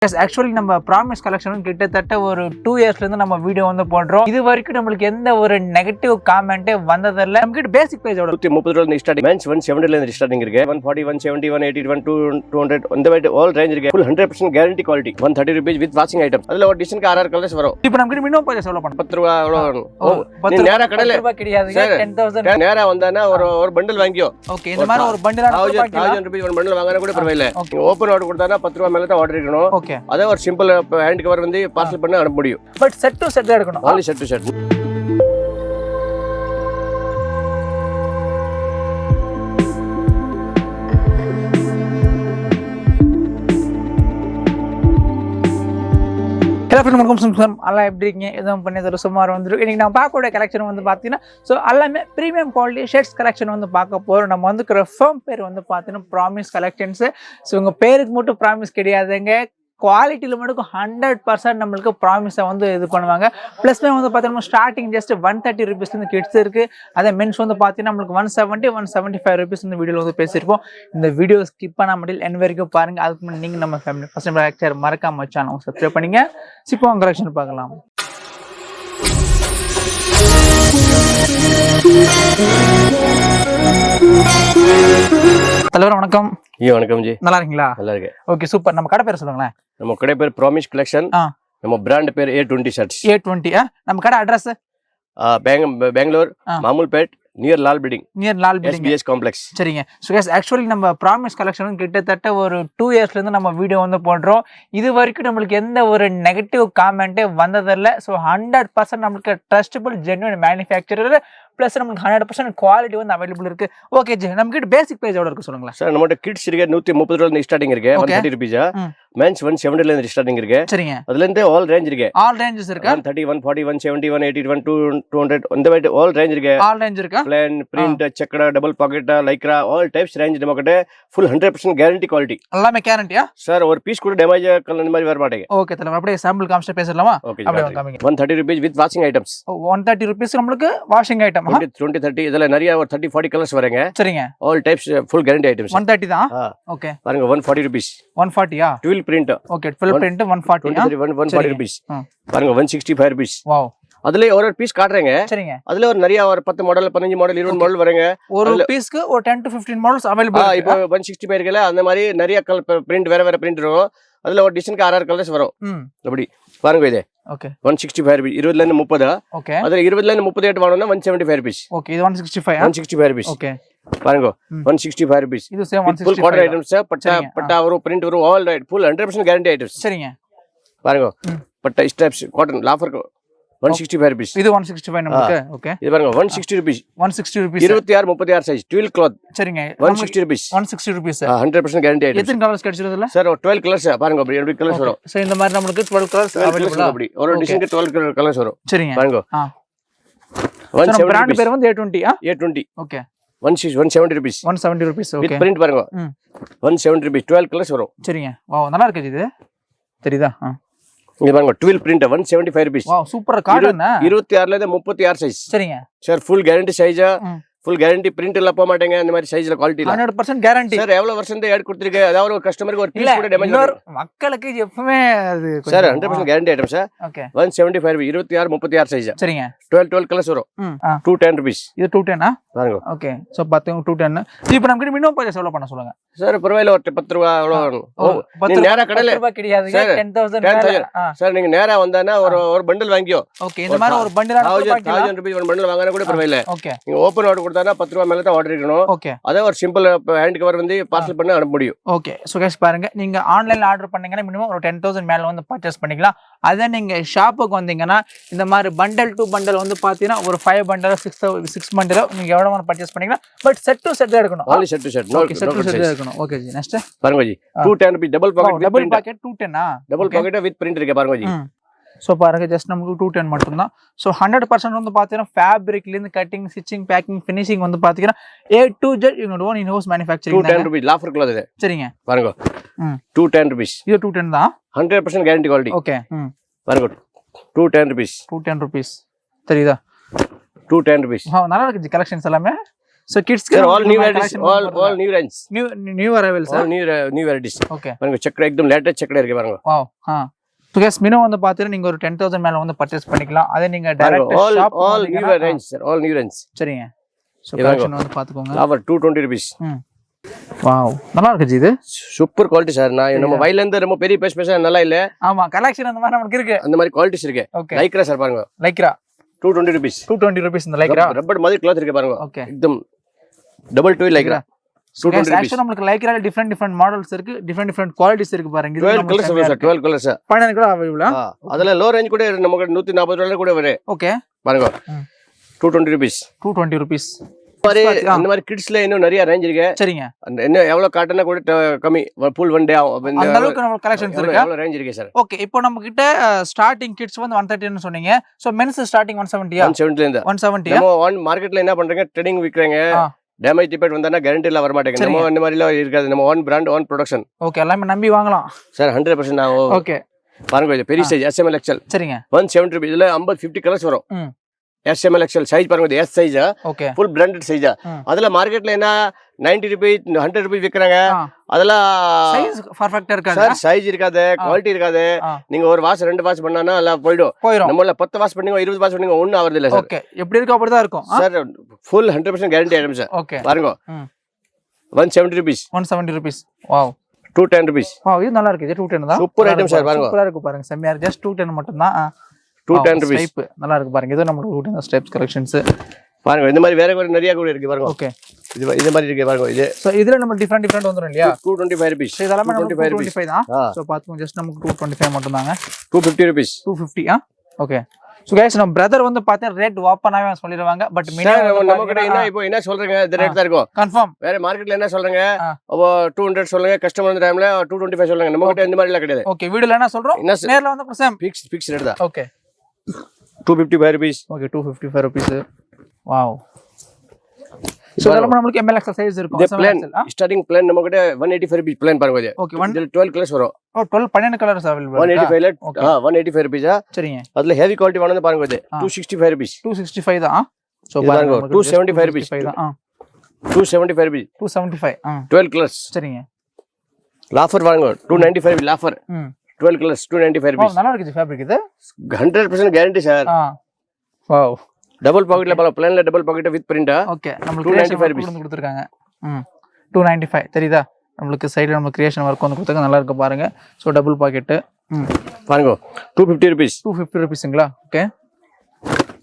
Yes, actually நம்ம promise collection கிட்டத்தட்ட ஒரு 2 இயர்ஸ்ல இருந்து நம்ம வீடியோ வந்து போடுறோம். இது வரைக்கும் நமக்கு எந்த ஒரு நெகட்டிவ் கமெண்டே வந்ததில்ல. நமக்கு பேசிக் பிரைஸ் எவ்வளவு? 130 ரூபாயில இருந்து ஸ்டார்டிங். மென்ஸ் 170 ல இருந்து ஸ்டார்டிங் இருக்கு. 140, 170, 180, 200 இந்த மாதிரி ஆல் ரேஞ்ச் இருக்கு. full 100% guarantee quality. 130 rupees with washing item. அதுல ஒரு டிசைனுக்கு 6 கலர்ஸ் வரும். இப்போ நமக்கு மினிமம் பிரைஸ் எவ்வளவு பண்ணணும்? 10 ரூபாய் எவ்வளவு வரும்? நீ நேரா கடையில 10 ரூபாய் கிடையாதுங்க. 10000 நேரா வந்தானா ஒரு பண்டல் வாங்கியோ. ஓகே, இந்த மாதிரி ஒரு பண்டல் 1000 rupees ஒரு பண்டல் வாங்குனா கூட பரவாயில்லை. நீங்க ஓபன் ஆர்டர் கொடுத்தானா 10 ரூபாய் மேல தான் ஆர்டர் இருக்கணும். ஓகே, அதே ஒரு சிம்பிள் ஹேண்ட் கவர் வந்து பார்சல் பண்ண அனுப்ப முடியும். பட் செட் டு செட் எடுக்கணும். only set to set. Hello friend, வணக்கம். எல்லாம் எப்படி இருக்கீங்க? எதுவும் பண்ணி சுமார் வந்துடும். இன்றைக்கி நான் பார்க்கக்கூடிய கலெக்ஷன் வந்து பார்த்தீங்கன்னா, ஸோ எல்லாமே ப்ரீமியம் குவாலிட்டி ஷர்ட்ஸ் கலெக்ஷன் வந்து பார்க்க போகிறோம். நம்ம வந்துக்கிற ஃபர்ம் பேர் வந்து பார்த்தீங்கன்னா ப்ராமிஸ் கலெக்ஷன்ஸு. ஸோ உங்கள் பேருக்கு மட்டும் ப்ராமிஸ் கிடையாதுங்க, குவாலிட்டியில் மட்டும் 100% நம்மளுக்கு ப்ராமிஸை வந்து இது பண்ணுவாங்க. ப்ளஸ்மே வந்து பார்த்தீங்கன்னா ஸ்டார்டிங் ஜஸ்ட் 130 ருபீஸ்லேருந்து கிட்ஸ் இருக்குது. அதே மென்ஸ் வந்து பார்த்தீங்கன்னா நம்மளுக்கு 170, 175 ருபீஸ் இந்த வீடியோவில் வந்து பேசியிருப்போம். இந்த வீடியோ ஸ்கிப் பண்ண முடியல என் வரைக்கும் பாருங்கள். அதுக்கு முன்னாடி நீங்கள் நம்ம ஃபேமிலி ஃபர்ஸ்ட் டைம் மறக்காம சேனல் சப்ஸ்கிரைப் பண்ணிங்க. இப்போ உங்கள் கலெக்ஷன் பார்க்கலாம். தலைவர் வணக்கம். வணக்கம் ஜி, நல்லா இருக்கீங்களா? நல்லா இருக்கு. Okay, super. நம்ம கடை பேர் சொல்லுங்களேன். நம்ம கடை பேர் ப்ராமிஸ் கலெக்ஷன். நம்ம பிராண்ட் பேர் A20 ஷர்ட்ஸ். A20. நம்ம கடை address Bangalore Mamulpet near Lal building. S.B.S complex. சரிங்க. ஸோ கைஸ், ஆக்சுவலி நம்ம ப்ராமிஸ் கலெக்ஷன் கிட்டத்தட்ட ஒரு 2 இயர்ஸ்ல இருந்து நம்ம வீடியோ வந்து போடுறோம். இது வரைக்கும் நம்மளுக்கு எந்த ஒரு நெகட்டிவ் காமெண்டே வந்ததில்ல. ஸோ 100% நம்மளுக்கு ட்ரஸ்டபிள் ஜென்யூன் மேனுஃபேக்சரர் ப்ளஸ் நமக்கு 100% குவாலிட்டி வந்து அவைலபிள் இருக்கு. ஓகே ஜி, நம்ம கிட்ட பேசிக் பிரைஸ் எவ்வளவு இருக்கு சொல்லுங்களேன். சார், நம்மகிட்ட கிட்ஸ் இருக்கு 130 ரூபாயில இருந்து ஸ்டார்டிங் இருக்கு. 130 rupees. மென்ஸ் 170 ல இருந்து ஸ்டார்டிங் இருக்கு. சரிங்க. அதுல இருந்து ஆல் ரேஞ்ச் இருக்கு. ஆல் ரேஞ்சஸ் இருக்கு. 130, 140, 170, 180, 200 இந்த மாதிரி ஆல் ரேஞ்ச் இருக்கு. ஆல் ரேஞ்ச் இருக்கு. பிளேன், பிரிண்ட், செக்கடா, double pocket, Lycra all types range நம்மகிட்ட full 100% guarantee quality. எல்லாமே கேரண்டியா? சார், ஒரு பீஸ் கூட டேமேஜ் இந்த மாதிரி வர மாட்டேங்க. ஓகே, தல அப்படியே சாம்பிள் காமிச்சு பேசலாமா? அப்படியே காமிங்க. 130 rupees with washing items. 130 rupees நமக்கு வாஷிங் ஐட்டம். 20, 30 இதெல்லாம் நிறைய ஒரு 30, 40 கலர்ஸ் வரங்க. சரிங்க. All types full guarantee items. 130 தான். ஓகே, பாருங்க 140 rupees. 140 ஆ? 12 print. Okay, 12 print 140. 140 rupees. பாருங்க 165 rupees. வாவ். அதுல ஒரு பீஸ் காட்றேங்க. சரிங்க. அதுல ஒரு நிறைய ஒரு 10 மாடல், 15 மாடல், 20 மாடல் வரங்க. ஒரு பீஸ்க்கு ஒரு 10 to 15 மாடல்ஸ் அவேலபிள். இப்போ 165 இருக்குல, அந்த மாதிரி நிறைய பிரிண்ட் வேற வேற பிரிண்ட் வரும். அதுல ஒரு டிசைனுக்கு 6 கலர்ஸ் வரும். அப்படி பாருங்க இது. Okay, 165 rupees. 20 ல இருந்து 30. ஓகே, அதுல 20 ல இருந்து 38 வாங்கணும்னா 175 rupees. ஓகே, இது 165 rupees. ஓகே, பாருங்க 165 rupees. இது சேம் 165. full quarter items. பட்டா வரும், பிரிண்ட் வரும், all right full 100% guarantee items. சரிங்க. பாருங்க பட்டா ஸ்டெப்ஸ் காட்டன் லாஃபர் 165 rupees. இது 165 நமக்கு. ஓகே, இது பாருங்க 160 rupees. 160 rupees. 26, 36 size dual cloth. சரிங்க. 160 rupees. 160 rupees. 100% guarantee items. எத்தனை கலர்ஸ் கிடைச்சிருதுல? சார், 12 கலர்ஸ் பாருங்க. அப்படி 12 கலர்ஸ் வரும். சோ இந்த மாதிரி நமக்கு 12 கலர்ஸ் அவேலபிள். அப்படி ஒரு டிசைனுக்கு 12 கலர்ஸ் வரும். சரிங்க. பாருங்க 170 பிராண்ட் பேர் வந்து A20. A20. Okay, 170 rupees. 170 rupees. Okay, with print பாருங்க. 170 rupees. 12 கலர்ஸ் வரும். சரிங்க. வாவ், நல்லா இருக்கு இது. தெரியுதா? இங்க பாருங்க 12 print 175 rupees. Wow, super cotton. 26 ல இருந்து 36 சைஸ். சரிங்க. Sir, full guarantee size. full guarantee print எல்லாம் போக மாட்டேங்க. அந்த மாதிரி சைஸ்ல குவாலிட்டி 100% guarantee. சார், எவ்வளவு வருஷம் ஆட் கொடுத்திருக்கீங்க? அதாவது ஒரு கஸ்டமருக்கு ஒரு பீஸ் கூட டேமேஜ் வரும். மக்களுக்கு எப்பவுமே அது sir 100% guarantee item sir. Okay, 175 rupees. 26, 36 size. சரிங்க. 12 கலர்ஸ் வரும். 210 rupees. இது 210 ஆ? பாருங்க. ஓகே, சோ பாத்தீங்க 210. இப்போ நமக்கு மினிமம் பிரைஸ் எவ்வளவு பண்ண சொல்லுங்க. சார், பரவாயில்ல ஒரு 10 ரூபாய் எவ்வளவு வரும். நீங்க நேரா கடையில 10 ரூபாய் கிடையாதுங்க. 10000. சார், நீங்க நேரா வந்தானா ஒரு பண்டல் வாங்கியோ. ஓகே, இந்த மாதிரி ஒரு பண்டல் 1000 rupees ஒரு பண்டல் வாங்குனா கூட பரவாயில்ல. ஓகே, நீங்க ஓபன் ஆர்டர் கொடுத்தானா 10 ரூபாய் மேல ஆர்டர் இருக்கணும். ஓகே, அதே ஒரு சிம்பிள் ஹேண்ட் கவர் வந்து பார்சல் பண்ண அனுப்ப முடியும். ஓகே, சோ गाइस பாருங்க, நீங்க ஆன்லைன்ல ஆர்டர் பண்ணீங்கன்னா மினிமம் ஒரு 10000 மேல வந்து பர்ச்சேஸ் பண்ணிக்கலாம். அதே நீங்க ஷாப்புக்கு வந்தீங்கன்னா இந்த மாதிரி பண்டல் டு பண்டல் வந்து பாத்தீங்கன்னா ஒரு 5 பண்டல் 6 பண்டல் நீங்க எவ்வளவு வேணா பர்ச்சேஸ் பண்ணிக்கலாம். பட் செட் டு செட் எடுக்கணும். only set to set. Okay, set to set எடுக்கணும். ஓகே ஜி, நெக்ஸ்ட் பாருங்க ஜி. 210 rupees டபுள் பாக்கெட் 210 ஆ? டபுள் பாக்கெட் வித் பிரிண்ட் இருக்கு பாருங்க ஜி. ஸோ பாருங்க, ஜஸ்ட் நமக்கு 210 மட்டும்தான். ஸோ 100% வந்து பார்த்தீங்கன்னா ஃபேப்ரிக்லேருந்து கட்டிங், ஸ்டிச்சிங், பேக்கிங், ஃபினிஷிங் வந்து பார்த்தீங்கன்னா A to Z இவங்க own in house manufacturing. 210 rupees lawful cloth இது. சரிங்க. பாருங்க 210 rupees. இது 210 தான். 100% guarantee quality. ஓகே, பாருங்க 210 rupees. 210 rupees. தெரியுதா? 210 rupees. நல்லா இருக்கு கலெக்ஷன்ஸ் எல்லாமே. So kids all new varieties, all new range, new arrivals, all new varieties. Okay, பாருங்க செக் एकदम லேட்டஸ்ட் செக்ல இருக்கு பாருங்க. wow. So guys, minimum வந்து பாத்தீங்கன்னா நீங்க ஒரு 10000 மேல வந்து பர்சேஸ் பண்ணிக்கலாம். அதே நீங்க direct shop all new range sir, all new range. சரிங்க. So கலெக்ஷன் வந்து பாத்துக்கோங்க. Flower 220 rupees. வாவ், நல்லா இருக்கு இது. Super quality sir. நான் நம்ம வயல்ல இருந்து ரொம்ப பெரிய பேச நல்லா இல்ல. ஆமா, கலெக்ஷன் அந்த மாதிரி நமக்கு இருக்கு. அந்த மாதிரி குவாலிட்டிஸ் இருக்கு. லைக்ரா சார் பாருங்க. Lycra 220 rupees. 220 rupees இந்த லைக்ரா. ரப்பர் மாதிரி கிளாத் இருக்கு பாருங்க. ஓகே, एकदम டபுள் ட்வில் லைக்ரா. 220 rupees. ஆக்சுவலா நமக்கு லைக்ரால டிஃபரண்ட் மாடல்ஸ் இருக்கு, டிஃபரண்ட் குவாலிட்டிஸ் இருக்கு பாருங்க. 12 கலர்ஸ் சார், 12 கலர்ஸ். 12 கூட அவைலபிள். அதல லோ ரேஞ்ச் கூட நமக்கு 140 டாலர் கூட வரும். ஓகே, பாருங்க. 220 rupees. 220 rupees. அந்த மாதிரி கிட்ஸ்ல இன்னும் நிறைய ரேஞ்ச் இருக்கு. சரிங்க. என்ன எவ்வளவு காட்டனா கூட கம்மி ஃபுல் ஒன் டே அந்த அளவுக்கு நம்ம கலெக்ஷன்ஸ் இருக்கு. எவ்வளவு ரேஞ்ச் இருக்கு சார். ஓகே, இப்போ நம்ம கிட்ட ஸ்டார்டிங் கிட்ஸ் வந்து 130 ன்னு சொன்னீங்க. சோ மென்ஸ் ஸ்டார்டிங் 170 170 ல இருந்து 170. நம்ம ஒன் மார்க்கெட்ல என்ன பண்றாங்க, ட்ரெடிங் விக்கறாங்க. டேமேஜ் டிபெட் வந்தானா கேரண்டி எல்லாம் வர மாட்டேங்குது. நம்ம இந்த மாதிரி எல்லாம் இருக்காது. நம்ம one brand one production. Okay, எல்லாமே நம்பி வாங்கலாம் சார். 100% ஆகும். ஓகே, பாருங்க இது பெரிய சைஸ் SML XL. சரிங்க. 170 rupees. இதுல 50 கலர்ஸ் வரும். SML XL சைஸ் பாருங்க. இது S size. Okay, full branded size. அதுல மார்க்கெட்ல என்ன 90 rupees 100 rupees விக்கறாங்க. அதெல்லாம் சைஸ் பெர்ஃபெக்ட்டா இருக்காது சார். சைஸ் இருக்காது, குவாலிட்டி இருக்காது. நீங்க ஒரு வாஷ் ரெண்டு வாஷ் பண்ணானா எல்லாம் போய்டும். நம்மள 10 வாஷ் பண்ணீங்க, 20 வாஷ் பண்ணீங்க, ஒண்ணும் ஆவறது இல்ல சார். ஓகே, எப்படி இருக்கோ அப்படிதான் இருக்கும் sir. Full 100% guarantee item sir. Okay, பாருங்க. 170 rupees. 170 rupees. Wow. 210 rupees. Wow, இது நல்லா இருக்கு. இது 210 தான். Super item sir. பாருங்க, சூப்பரா இருக்கு பாருங்க. செமையா இருக்கு. ஜஸ்ட் 210 மட்டும் தான். 210 rupees. டைப் நல்லா இருக்கு பாருங்க. இது நம்ம 210 ஸ்டெப்ஸ் கலெக்ஷன்ஸ் பாருங்க. இந்த மாதிரி வேற நிறைய கூட இருக்கு பாருங்க. ஓகே, இது மாதிரி இருக்கு பாருங்க. இது சோ இதுல நம்ம டிஃபரண்ட் வந்துரும் இல்லையா? 225 rupees. இதெல்லாம் நம்ம 225 தான். சோ பாத்துங்க, ஜஸ்ட் நமக்கு 225 மட்டும் தாங்க. 250 rupees. 250. ஓகே. சோ गाइस, நம்ம பிரதர் வந்து பார்த்தா ரேட் ஓபனாவே சொல்லிடுவாங்க. பட் நம்ம கிட்ட என்ன சொல்றீங்க, இந்த ரேட் தான் இருக்கும் கன்ஃபார்ம். வேற மார்க்கெட்ல என்ன சொல்றீங்க, 200 சொல்லுங்க. கஸ்டமர் வந்த டைம்ல 225 சொல்லுங்க. நம்ம கிட்ட இந்த மாதிரி எல்லாம் கிடையாது. ஓகே, வீடியோல என்ன சொல்றோம், நேர்ல வந்து சேம் ஃபிக்ஸ் ரேட் தான். Okay, 255 rupees. Okay, 255 rupees. Wow. So இதெல்லாம் நமக்கு ML XL சைஸ் இருக்கும். இந்த பிளான் ஸ்டார்டிங் பிளான் நம்ம கிட்ட 185 rupees பிளான் பாருங்க. இது ஓகே, இதுல 12 கலர்ஸ் வரும். 12 கலர்ஸ் அவேலபிள். 185 ல 185 rupees. சரிங்க. அதுல ஹெவி குவாலிட்டி வாங்குறது பாருங்க. இது 265 rupees. 265 தான். சோ பாருங்க 275 rupees. 275 rupees. 275. 12 கலர்ஸ். சரிங்க. லாஃபர் வாங்குங்க. 295 லாஃபர். 12 colours 295 rupees. நல்லா இருக்கு ஃபேப்ரிக். இது 100% கேரண்டி சார். வாவ். டபுள் பாக்கெட்ல பாருங்க. பிளான்ல double packet with print. Okay, நமக்கு 295 rupees கொடுத்திருக்காங்க. 295 தெரியுதா? நமக்கு சைடுல நம்ம கிரியேஷன் வர்க் வந்து கொடுத்தாங்க. நல்லா இருக்கு பாருங்க. So double pocket. பாருங்க 250 rupees. 250 rupeesங்களா? ஓகே.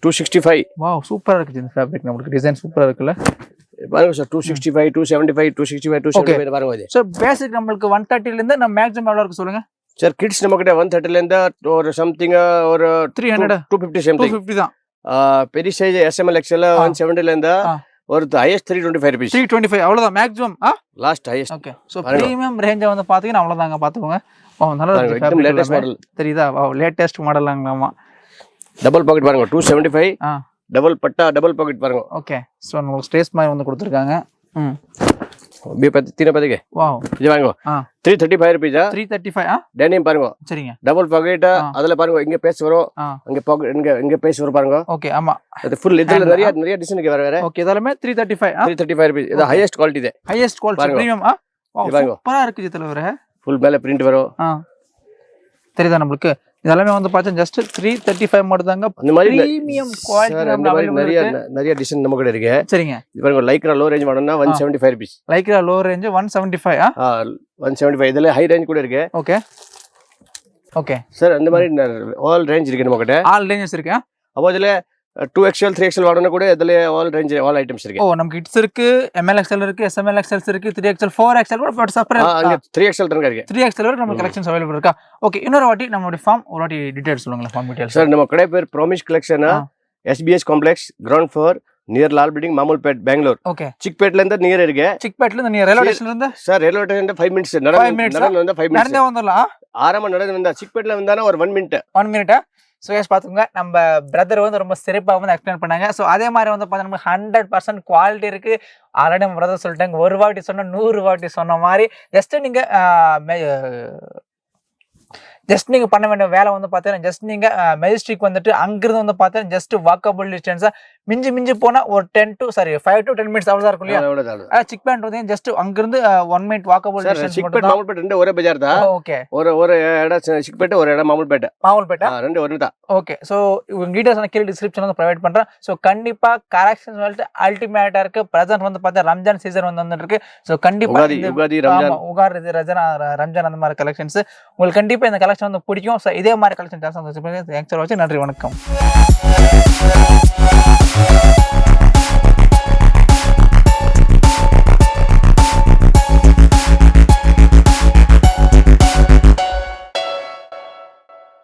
265. வாவ், சூப்பரா இருக்கு இந்த ஃபேப்ரிக். நமக்கு டிசைன் சூப்பரா இருக்குல்ல. பாருங்க சார். 265, 275, 265, 275 பாருங்க. இது சோ பேசிக் நமக்கு 130 ல இருந்து நம்ம மேக்ஸிமம் எவ்வளவு இருக்கு சொல்லுங்க சார். கிட்ஸ் நம்ம கிட்ட 130 ல இருந்து ஒரு சம்திங் ஒரு 300 250 சம்திங். 250 தான். பெரிய சைஸ் SML XL 170 ல இருந்து ஒரு ஹையஸ்ட் 325 rupees. 325 அவ்வளவுதான் maximum. Last highest. Okay. So premium range வந்து பாத்தீங்கன்னா அவ்வளவுதாங்க. பாத்துக்கோங்க. நல்லா இருக்கு ஃபேப்ரிக். லேட்டஸ்ட் மாடல் தெரியுதா? வாவ், லேட்டஸ்ட் மாடலாங்களாமா. டபுள் பாக்கெட் பாருங்க. 275. டபுள் பட்டா டபுள் பாக்கெட் பாருங்க. ஓகே. சோ நமக்கு ஸ்ட்ரெஸ் மாதிரி வந்து கொடுத்திருக்காங்க. பி பத்தி தீன பத்திக்கு. வாவ், இது வாங்க. 335 rupees. 335. டெனிம் பாருங்க. சரிங்க. Double pocket. அதுல பாருங்க இங்க பேஸ் வரும். அங்க பாக்கெட் இங்க பேஸ் வரும் பாருங்க. ஓகே, ஆமா. அது ஃபுல் இதுல நிறைய டிசைன் இருக்கு வேற. ஓகே, இதெல்லாம் 335. 335 rupees. இது ஹையஸ்ட் குவாலிட்டி. இது ஹையஸ்ட் குவாலிட்டி பிரீமியம். வாவ், சூப்பரா இருக்கு இதுல வர. ஃபுல் மேல பிரிண்ட் வரும். தெரியுதா நமக்கு? இதெல்லாம் வந்து பார்த்தா ஜஸ்ட் 335 மட்டும் தாங்க. அந்த மாதிரி பிரீமியம் குவாலிட்டி நிறைய டிசைன் நம்ம கிட்ட இருக்கு. சரிங்க. இது பாருங்க. லைக்ரா லோ ரேஞ்ச் மாடல்னா 175 rupees. Lycra low range 175. 175. இதுல ஹை ரேஞ்ச் கூட இருக்கு. ஓகே. Okay sir. அந்த மாதிரி ஆல் ரேஞ்ச் இருக்கு நம்ம கிட்ட. ஆல் ரேஞ்சஸ் இருக்கு. அப்போ இதுல 2XL 3XL வாடனா கூட இதுல ஆல் ரேஞ்ச் ஆல் ஐட்டம்ஸ் இருக்கு. ஓ, நமக்கு கிட்ஸ் இருக்கு, ML XL இருக்கு, SML XL இருக்கு, 3XL 4XL கூட பட் செப்பரேட். அங்க 3XL இருக்கு. 3XL வரை நம்ம கலெக்ஷன்ஸ் அவேலபிள் இருக்கா? ஓகே, இன்னொரு வாட்டி நம்மளுடைய ஃபார்ம் ஒரு வாட்டி டீடைல்ஸ் சொல்லுங்க. Form details sir. நம்ம கடை பேர் promise collection. S.B.S complex ground floor near Lal building Mamulpet Bangalore. Okay. chickpetல இருந்து நியர் இருக்கு. chickpetல இருந்து நியர் ரயில்வே ஸ்டேஷன்ல இருந்து சார். ரயில்வே ஸ்டேஷன்ல 5 minutes. நடந்து வந்தா 5 minutes. நடந்து வந்துடலாம். ஆரமா நடந்து வந்தா chickpetல வந்தானா ஒரு 1 minute. 1 minute. ஸோ கேஸ் பார்த்துக்கோங்க. நம்ம பிரதர் வந்து ரொம்ப சிறப்பாக வந்து எக்ஸ்பிளைன் பண்ணாங்க. ஸோ அதே மாதிரி வந்து பார்த்தா நமக்கு 100% குவாலிட்டி இருக்குது. ஆல்ரெடி நம்ம பிரதர் சொல்லிட்டாங்க. ஒரு வாட்டி சொன்னால் 100 வாட்டி சொன்ன மாதிரி ஜஸ்ட்டு நீங்கள் ஜஸ்ட் நீங்க பண்ண வேண்டிய வேலை வந்து பாத்தீங்கன்னா ஜஸ்ட் நீங்க மெஜஸ்டிக் வந்துட்டு அங்கிருந்து வந்து பாத்தீங்கன்னா ஜஸ்ட் வாக்கபிள் டிஸ்டன்ஸா மிஞ்சி போனா ஒரு 5 to 10 மினிட்ஸ் அவ்வளவுதான் இருக்கும் இல்லையா? சிக் பேண்ட் வந்து ஜஸ்ட் அங்கிருந்து 1 மினிட் வாக்கபிள் டிஸ்டன்ஸ் மட்டும் தான். மாமுல்பேட் ரெண்டு ஒரே பஜார் தான். ஓகே, ஒரு இடம் சிக்பேட், ஒரு இடம் மாமுல்பேட் ரெண்டு ஒன்று தான். ஓகே, சோ உங்க டீடைல்ஸ் நான் கீழே டிஸ்கிரிப்ஷன்ல வந்து ப்ரொவைட் பண்றேன். சோ கண்டிப்பா கலெக்ஷன்ஸ் வந்து அல்டிமேட்டா இருக்கு. பிரசன்ட் வந்து பார்த்தா ரம்ஜான் சீசன் வந்து வந்துட்டு இருக்கு. சோ கண்டிப்பா உகாதி ரம்ஜான் அந்த மாதிரி கலெக்ஷன்ஸ் உங்களுக்கு கண்டிப்பா இந்த கலெக்ஷன் வந்து பிடிக்கும். சோ இதே மாதிரி கலெக்ஷன் தேங்க்ஸ் ஃபார் வாட்சிங். நன்றி, வணக்கம்.